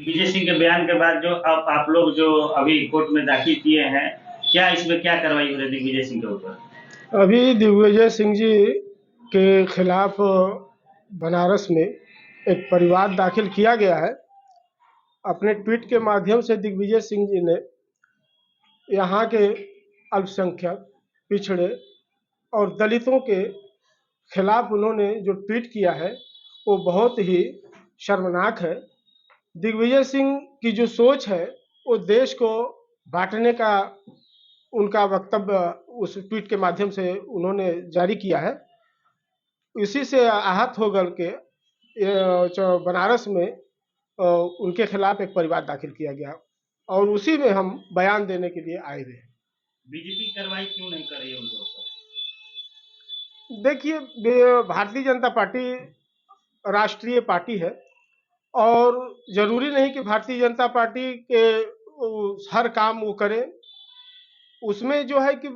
विजय सिंह के बयान के बाद जो अब आप लोग जो अभी कोर्ट में दाखिल किए हैं, क्या इसमें क्या कार्रवाई हो रही है दिग्विजय सिंह के ऊपर? अभी दिग्विजय सिंह जी के खिलाफ बनारस में एक परिवाद दाखिल किया गया है। अपने ट्वीट के माध्यम से दिग्विजय सिंह जी ने यहाँ के अल्पसंख्यक, पिछड़े और दलितों के खिलाफ उन्होंने जो ट्वीट किया है वो बहुत ही शर्मनाक है। दिग्विजय सिंह की जो सोच है वो देश को बांटने का उनका वक्तव्य उस ट्वीट के माध्यम से उन्होंने जारी किया है। इसी से आहत होकर के जो बनारस में उनके खिलाफ एक परिवाद दाखिल किया गया और उसी में हम बयान देने के लिए आए हुए हैं। बीजेपी कार्रवाई क्यों नहीं कर रही है उनके ऊपर? देखिए, भारतीय जनता पार्टी राष्ट्रीय पार्टी है और जरूरी नहीं कि भारतीय जनता पार्टी के हर काम वो करे। उसमें जो है कि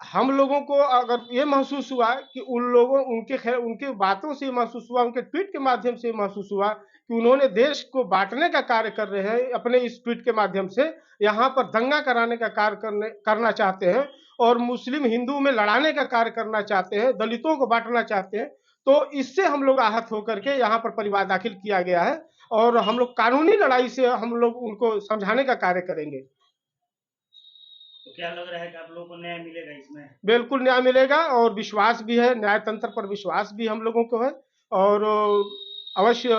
हम लोगों को अगर ये महसूस हुआ कि उनके बातों से महसूस हुआ, उनके ट्वीट के माध्यम से महसूस हुआ कि उन्होंने देश को बांटने का कार्य कर रहे हैं। अपने इस ट्वीट के माध्यम से यहाँ पर दंगा कराने का कार्य करना चाहते हैं और मुस्लिम हिंदू में लड़ाने का कार्य करना चाहते हैं, दलितों को बांटना चाहते हैं। तो इससे हम लोग आहत होकर के यहाँ पर परिवाद दाखिल किया गया है और हम लोग कानूनी लड़ाई से हम लोग उनको समझाने का कार्य करेंगे। तो क्या लग रहा है कि आप लोगों को न्याय मिलेगा इसमें? बिल्कुल न्याय मिलेगा और विश्वास भी है, न्याय तंत्र पर विश्वास भी हम लोगों को है और अवश्य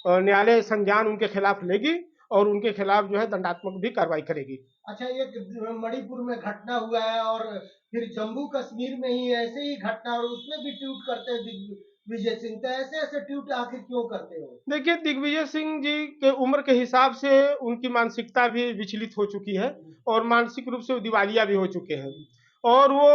न्यायालय संज्ञान उनके खिलाफ लेगी और उनके खिलाफ जो है दंडात्मक भी कार्रवाई करेगी। अच्छा, ये मणिपुर में घटना हुआ है और फिर जम्मू कश्मीर में ही ऐसे ही घटना और उसमें भी ट्वीट करते हैं दिग्विजय सिंह, तो ऐसे ऐसे ट्वीट आखिर क्यों करते हो? देखिए, दिग्विजय सिंह जी के उम्र के हिसाब से उनकी मानसिकता भी विचलित हो चुकी है और मानसिक रूप से वो दिवालिया भी हो चुके हैं और वो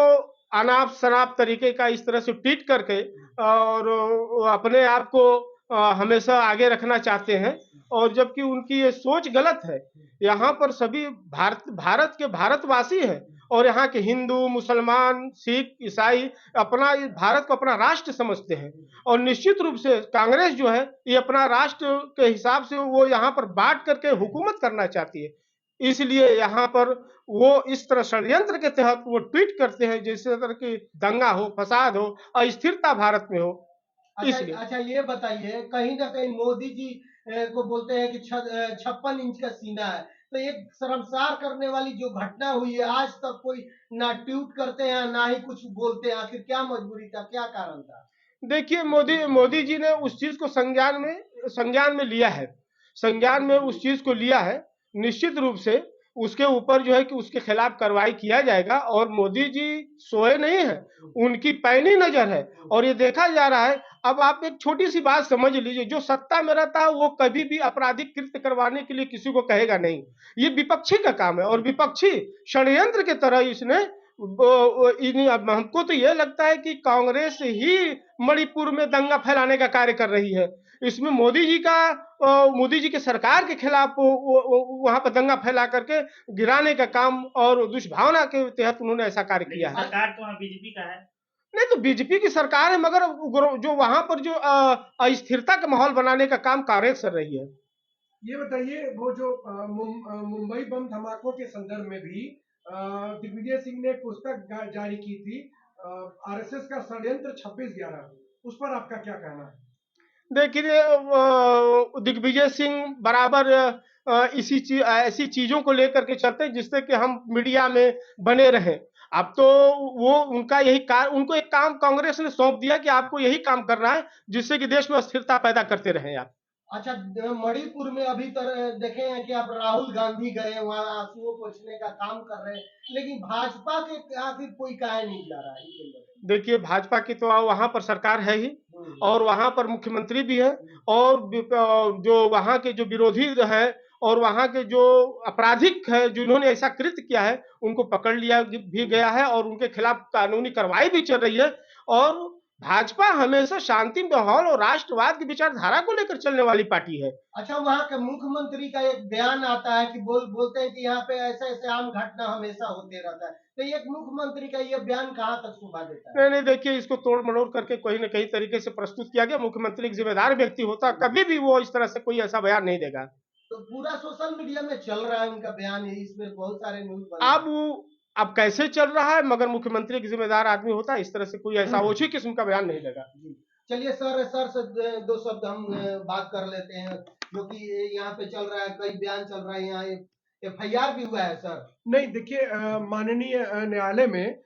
अनाप शनाप तरीके का इस तरह से ट्वीट करके और वो अपने आप को हमेशा आगे रखना चाहते हैं और जबकि उनकी ये सोच गलत है। यहाँ पर सभी भारत भारत के भारतवासी हैं और यहाँ के हिंदू, मुसलमान, सिख, ईसाई अपना इस भारत को अपना राष्ट्र समझते हैं और निश्चित रूप से कांग्रेस जो है ये अपना राष्ट्र के हिसाब से वो यहाँ पर बांट करके हुकूमत करना चाहती है। इसलिए यहाँ पर वो इस तरह षड्यंत्र के तहत वो ट्वीट करते हैं जैसे तरह की दंगा हो, फसाद हो, अस्थिरता भारत में हो। अच्छा इसलिए अच्छा, ये बताइए, कहीं ना कहीं मोदी जी को बोलते हैं कि 56 इंच का सीना है, तो एक शर्मसार करने वाली जो घटना हुई है, आज तक कोई ना ट्वीट करते हैं ना ही कुछ बोलते हैं। आखिर क्या मजबूरी था, क्या कारण था? देखिए, मोदी मोदी जी ने उस चीज को संज्ञान में लिया है, संज्ञान में उस चीज को लिया है। निश्चित रूप से उसके ऊपर जो है कि उसके खिलाफ कार्रवाई किया जाएगा और मोदी जी सोए नहीं है, उनकी पैनी नजर है और ये देखा जा रहा है। अब आप एक छोटी सी बात समझ लीजिए, जो सत्ता में रहता है वो कभी भी आपराधिक कृत्य करवाने के लिए किसी को कहेगा नहीं। ये विपक्षी का काम है और विपक्षी षड्यंत्र के तरह इसने हमको तो ये लगता है कि कांग्रेस ही मणिपुर में दंगा फैलाने का कार्य कर रही है। इसमें मोदी जी के सरकार के खिलाफ वहां पर दंगा फैला करके गिराने का काम और दुष्भावना के तहत उन्होंने ऐसा कार्य किया है। सरकार तो वहाँ बीजेपी का है। नहीं तो बीजेपी की सरकार है मगर जो वहां पर जो अस्थिरता का माहौल बनाने का काम कांग्रेस कर रही है। ये बताइए, वो जो मुंबई बम धमाकों के संदर्भ में भी दिग्विजय सिंह ने एक पुस्तक जारी की थी, आरएसएस का षड्यंत्र 26/11, उस पर आपका क्या कहना है? देखिए, दिग्विजय सिंह बराबर ऐसी चीजों को लेकर के चलते हैं जिससे कि हम मीडिया में बने रहें। अब तो वो उनका यही कार्य, उनको एक काम कांग्रेस ने सौंप दिया कि आपको यही काम करना है जिससे कि देश में अस्थिरता पैदा करते रहें आप। अच्छा, मणिपुर में अभी तक देखे हैं कि आप राहुल गांधी गए वहां आंसुओं पोंछने का काम कर रहे हैं, लेकिन भाजपा के आखिर कोई काहे नहीं जा रहा है? देखिए, भाजपा की तो वहां पर सरकार है ही और वहां पर मुख्यमंत्री भी है और जो वहां के जो विरोधी है और वहां के जो आपराधिक है जिन्होंने ऐसा कृत्य किया है उनको पकड़ लिया भी गया है और उनके खिलाफ कानूनी कार्रवाई भी चल रही है। और भाजपा हमेशा शांति माहौल और राष्ट्रवाद की विचारधारा को लेकर चलने वाली पार्टी है। अच्छा, वहाँ के मुख्यमंत्री का एक बयान आता है कि बोलते हैं कि यहाँ पे ऐसे ऐसे आम घटना हमेशा होते रहता है, तो एक मुख्यमंत्री का ये बयान कहाँ तक शोभा देता है? नहीं नहीं, देखिए, इसको तोड़ मड़ोड़ करके कहीं ना कहीं तरीके से प्रस्तुत किया गया। मुख्यमंत्री एक जिम्मेदार व्यक्ति होता, कभी भी वो इस तरह से कोई ऐसा बयान नहीं देगा। तो पूरा सोशल मीडिया में चल रहा है उनका बयान, है इसमें बहुत सारे न्यूज बन रहे हैं। अब कैसे चल रहा है, मगर मुख्यमंत्री एक जिम्मेदार आदमी होता है, इस तरह से कोई ऐसा ओछी किस्म का बयान नहीं देगा। जी। चलिए सर से दो शब्द हम बात कर लेते हैं, जो कि यहाँ पे चल रहा है, कई बयान चल रहा है, यहाँ FIR भी हुआ है सर। नहीं, देखिए, माननीय न्यायालय में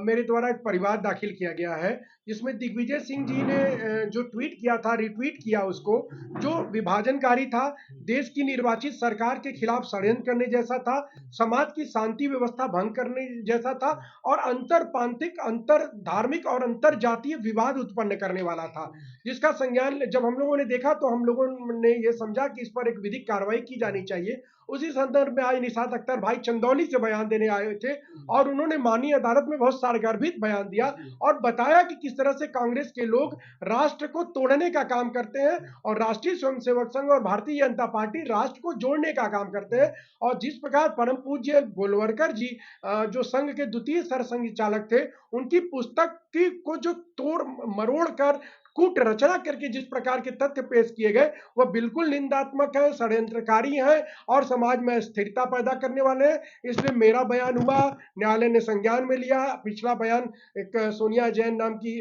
मेरे द्वारा एक परिवाद दाखिल किया गया है, जिसमें दिग्विजय सिंह जी ने जो ट्वीट किया था, रिट्वीट किया उसको, जो विभाजनकारी था, देश की निर्वाचित सरकार के खिलाफ षड्यंत्र करने जैसा था, समाज की शांति व्यवस्था भंग करने जैसा था, और अंतर प्रांतिक, अंतर धार्मिक और अंतर जातीय विवाद उत्पन्न करने वाला था, जिसका संज्ञान जब हम लोगों ने देखा तो हम लोगों ने ये समझा कि इस पर एक विधिक कार्रवाई की जानी चाहिए। उसी संदर्भ में आज निशात अख्तर भाई चंदौली से बयान देने आए थे, और उन्होंने माननीय अदालत में बहुत सारगर्भित बयान दिया और बताया कि किस तरह से कांग्रेस के लोग राष्ट्र को तोड़ने का काम करते हैं, और राष्ट्रीय स्वयंसेवक संघ और भारतीय जनता पार्टी राष्ट्र को जोड़ने का काम करते हैं। और जिस प्रकार परम पूज्य गोलवलकर जी, जो संघ के द्वितीय सरसंघ चालक थे, उनकी पुस्तक की को जो तोड़ मरोड़ कर, कूट रचना करके जिस प्रकार के तथ्य पेश किए गए, वह बिल्कुल निंदात्मक है, षड्यंत्रकारी है और समाज में अस्थिरता पैदा करने वाले हैं। इसलिए मेरा बयान हुआ, न्यायालय ने संज्ञान में लिया। पिछला बयान एक सोनिया जैन नाम की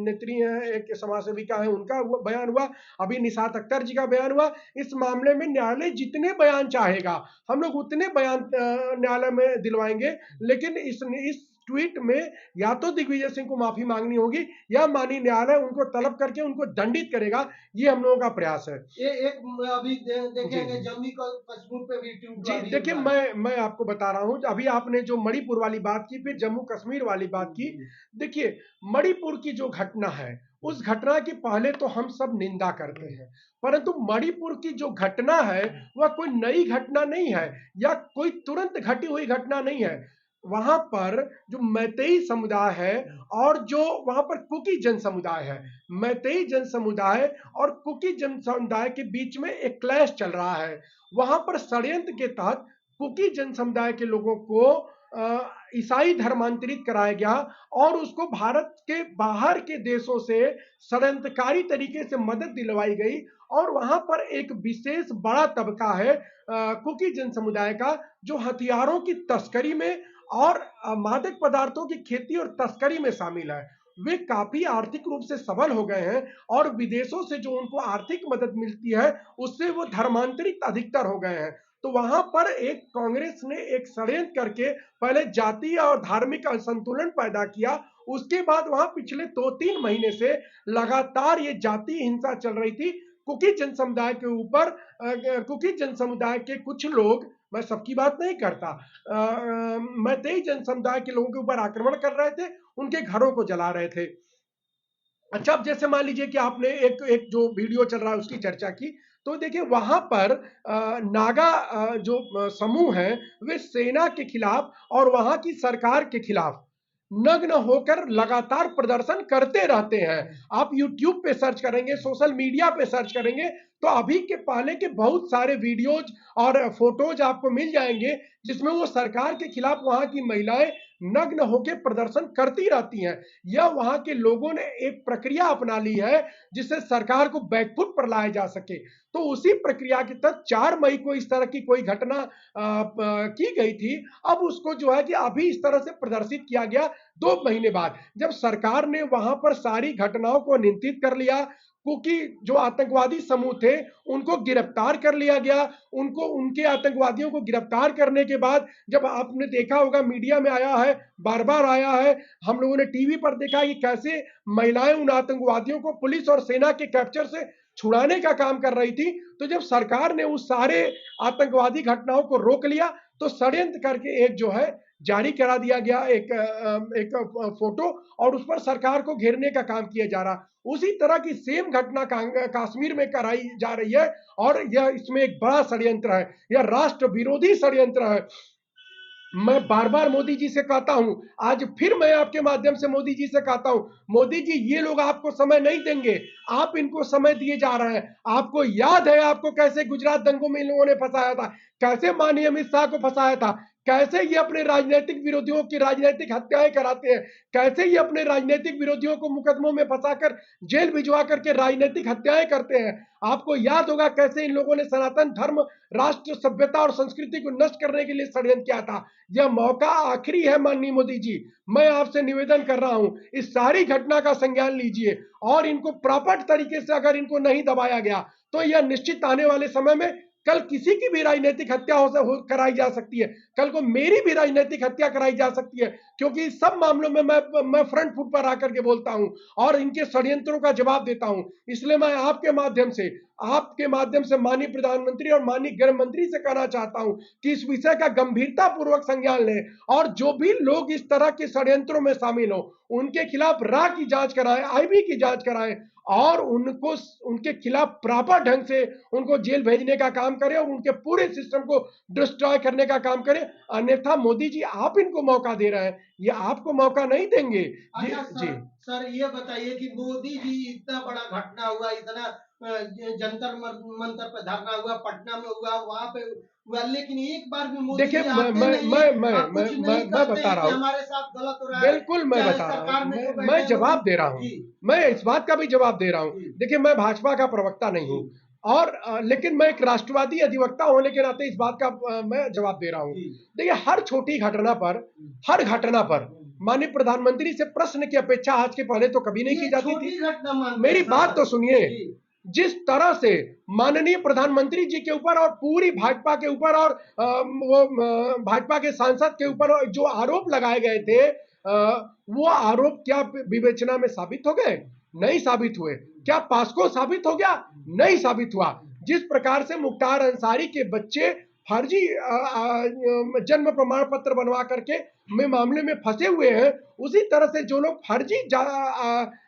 नेत्री है, एक समाज सेविका है, उनका बयान हुआ। अभी निशात अख्तर जी का बयान हुआ। इस मामले में न्यायालय जितने बयान चाहेगा हम लोग उतने बयान न्यायालय में दिलवाएंगे, लेकिन इस ट्वीट में या तो दिग्विजय सिंह को माफी मांगनी होगी, या माननीय न्यायालय उनको तलब करके उनको दंडित करेगा। ये हम लोगों का प्रयास है। एक अभी देखेंगे जम्मू कश्मीर पे भी ट्वीट जी, देखिए, मैं आपको बता रहा हूं, अभी आपने जो मणिपुर वाली बात की, फिर जम्मू कश्मीर वाली बात की। देखिए, मणिपुर की जो घटना है, उस घटना की पहले तो हम सब निंदा करते हैं, परंतु मणिपुर की जो घटना है वह कोई नई घटना नहीं है, या कोई तुरंत घटी हुई घटना नहीं है। वहां पर जो मैतेई समुदाय है और जो वहां पर कुकी जन समुदाय है, मैतेई जन समुदाय और कुकी जन समुदाय के बीच में एक क्लैश चल रहा है। वहां पर षड्यंत्र के तहत कुकी जन समुदाय के लोगों को ईसाई धर्मांतरित कराया गया, और उसको भारत के बाहर के देशों से षड्यंत्रकारी तरीके से मदद दिलवाई गई। और वहां पर एक विशेष बड़ा तबका है कुकी जन समुदाय का, जो हथियारों की तस्करी में और मादक पदार्थों की खेती और तस्करी में शामिल है। वे काफी आर्थिक रूप से सबल हो गए हैं, और विदेशों से जो उनको आर्थिक मदद मिलती है उससे वो धर्मांतरित अधिकतर हो गए हैं। तो वहां पर एक कांग्रेस ने एक षड्यंत्र करके पहले जातीय और धार्मिक असंतुलन पैदा किया। उसके बाद वहां पिछले 2-3 महीने से लगातार ये जातीय हिंसा चल रही थी कुकी जन समुदाय के ऊपर। कुकी जन समुदाय के कुछ लोग, मैं सबकी बात नहीं करता, मैतेई जन समुदाय के लोगों के ऊपर आक्रमण कर रहे थे, उनके घरों को जला रहे थे। अच्छा, अब जैसे मान लीजिए कि आपने एक जो वीडियो चल रहा है उसकी चर्चा की, तो देखिए वहां पर नागा जो समूह है, वे सेना के खिलाफ और वहां की सरकार के खिलाफ नग्न होकर लगातार प्रदर्शन करते रहते हैं। आप YouTube पे सर्च करेंगे, सोशल मीडिया पे सर्च करेंगे, तो अभी के पहले के बहुत सारे वीडियोज और फोटोज आपको मिल जाएंगे, जिसमें वो सरकार के खिलाफ वहां की महिलाएं नग्न होकर प्रदर्शन करती रहती हैं। या वहां के लोगों ने एक प्रक्रिया अपना ली है जिससे सरकार को बैकफुट पर लाया जा सके। तो उसी प्रक्रिया के तहत 4 मई को इस तरह की कोई घटना की गई थी। अब उसको जो है कि अभी इस तरह से प्रदर्शित किया गया 2 महीने बाद, जब सरकार ने वहां पर सारी घटनाओं को नियंत्रित कर लिया। कुकी जो आतंकवादी समूह थे उनको गिरफ्तार कर लिया गया। उनको, उनके आतंकवादियों को गिरफ्तार करने के बाद, जब आपने देखा होगा मीडिया में आया है, बार बार आया है, हम लोगों ने टीवी पर देखा कि कैसे महिलाएं उन आतंकवादियों को पुलिस और सेना के कैप्चर से छुड़ाने का काम कर रही थी। तो जब सरकार ने उस सारे आतंकवादी घटनाओं को रोक लिया, तो षड्यंत्र करके एक जो है जारी करा दिया गया, एक फोटो, और उस पर सरकार को घेरने का काम किया जा रहा। उसी तरह की सेम घटना कश्मीर में कराई जा रही है, और यह इसमें एक बड़ा षड्यंत्र है, यह राष्ट्र विरोधी षड्यंत्र है। मैं बार बार मोदी जी से कहता हूं, आज फिर मैं आपके माध्यम से मोदी जी से कहता हूं, मोदी जी ये लोग आपको समय नहीं देंगे, आप इनको समय दिए जा रहे हैं। आपको याद है आपको कैसे गुजरात दंगों में इन लोगों ने फंसाया था, कैसे माननीय अमित शाह को फंसाया था, कैसे ये अपने राजनीतिक विरोधियों की राजनीतिक हत्याएं कराते हैं, कैसे ये अपने राजनीतिक विरोधियों को मुकदमों में फंसाकर जेल भिजवा करके राजनीतिक हत्याएं करते हैं। आपको याद होगा कैसे इन लोगों ने सनातन धर्म, राष्ट्र, सभ्यता और संस्कृति को नष्ट करने के लिए षड्यंत्र किया था। यह मौका आखिरी है माननीय मोदी जी, मैं आपसे निवेदन कर रहा हूं, इस सारी घटना का संज्ञान लीजिए और इनको प्रॉपर तरीके से अगर इनको नहीं दबाया गया तो यह निश्चित आने वाले समय में कल किसी की भी राजनीतिक हत्या कराई जा सकती है, कल को मेरी भी राजनीतिक हत्या कराई जा सकती है, क्योंकि इस सब मामलों में मैं फ्रंट फुट पर आकर के बोलता हूं और इनके षड्यंत्रों का जवाब देता हूं। इसलिए मैं आपके माध्यम से माननीय प्रधानमंत्री और माननीय गृह मंत्री से कहना चाहता हूं कि इस विषय का गंभीरता पूर्वक संज्ञान लें और जो भी लोग इस तरह के षड्यंत्रों में शामिल हो उनके खिलाफ रा की जांच कराएं, आईबी की जांच कराएं और उनके खिलाफ प्रॉपर ढंग से उनको जेल भेजने का काम करें और उनके पूरे सिस्टम को डिस्ट्रॉय करने का काम करें। अन्यथा मोदी जी आप इनको मौका दे रहे हैं, ये आपको मौका नहीं देंगे। अच्छा सर ये बताइए कि मोदी जी इतना बड़ा घटना हुआ, इतना जंतर मंतर पे धरना हुआ, पटना में हुआ, वहां पे हुआ, लेकिन एक बार भी मोदी देखिए जी आते नहीं है और कुछ नहीं मैं करते बता हैं रहा कि हूँ, हमारे साथ गलत हो रहा है। बिल्कुल मैं चाहे बता रहा सरकार में जो हूँ, बैठे मैं हैं जवाब दे रहा हूँ, जी मैं इस बात का भी जवाब दे रहा हूँ। जी देखिए मैं भाजपा का प्रवक्ता नहीं हूँ और लेकिन मैं एक राष्ट्रवादी अधिवक्ता होने के नाते इस बात का मैं जवाब दे रहा हूँ। जी देखिए हर छोटी घटना पर, हर घटना पर माननीय प्रधानमंत्री से प्रश्न की अपेक्षा आज के पहले तो कभी नहीं की ये जाती छोटी थी। घटना मानते मेरी हैं सर। बात तो सुनिए, जी जिस तरह से माननीय प्रधानमंत्री जी के ऊपर और पूरी भाजपा के ऊपर और भाजपा के सांसद के ऊपर जो आरोप लगाए गए थे, वो आरोप क्या विवेचना में साबित हो गए? नहीं साबित हुए। क्या पास्को साबित हो गया? नहीं साबित हुआ। जिस प्रकार से मुख्तार अंसारी के बच्चे फर्जी जन्म प्रमाण पत्र बनवा करके मामले में फंसे हुए हैं, उसी तरह से जो लोग फर्जी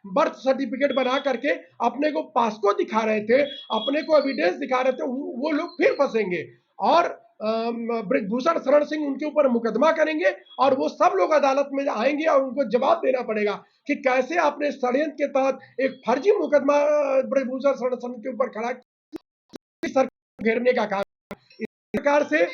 बर्थ सर्टिफिकेट बना करके अपने को पास्को दिखा रहे थे, अपने को एविडेंस दिखा रहे थे, वो लोग फिर फंसेंगे और ब्रिजभूषण शरण सिंह उनके ऊपर मुकदमा करेंगे और वो सब लोग अदालत में आएंगे और उनको जवाब देना पड़ेगा कि कैसे आपने षड्यंत्र के तहत एक फर्जी मुकदमा ब्रिजभूषण शरण सिंह के ऊपर खड़ा सरकार घेरने का काम। इस प्रकार से